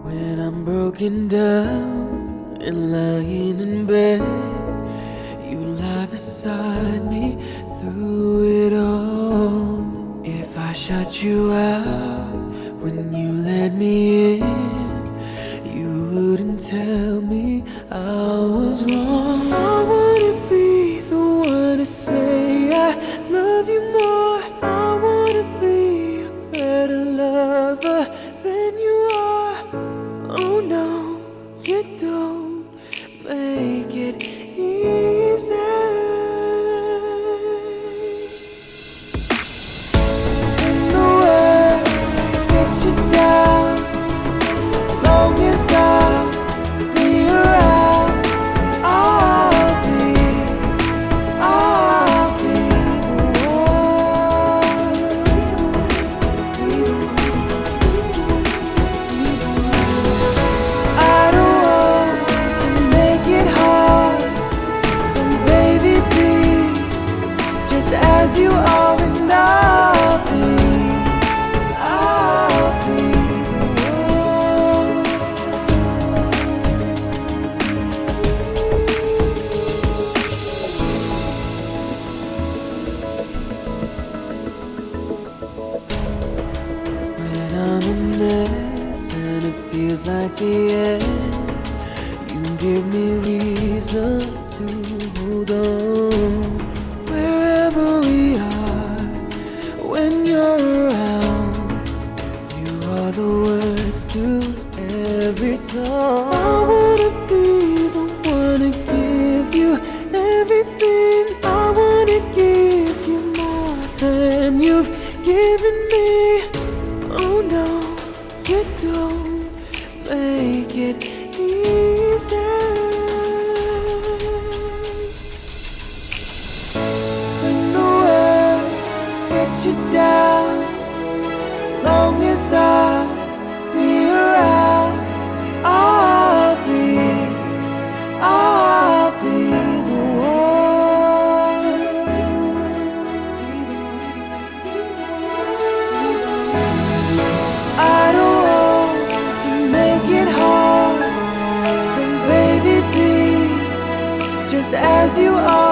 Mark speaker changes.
Speaker 1: When I'm broken down and lying in bed, you lie beside me through it all. If I shut you out when you let me in, you wouldn't tell me I was wrong. I wanna be the one to say I love you more. I wanna be a better lover than you are. Oh no, you don't make it easy. When the world gets you down, long as I'll be around, I'll be the one. I don't want to make it hard, so baby be just as you are, and I'll be the one. When I'm a mess and it feels like the end, you give me reason to hold on. Wherever we are, when you're around, you are the words to every song. I wanna be the one to give you everything. I wanna give you more than you've given me. Oh no, you don't make it easy. When the world gets you down, long as I'll be around, I'll be the one. I don't want to make it hard, so baby be just as you are.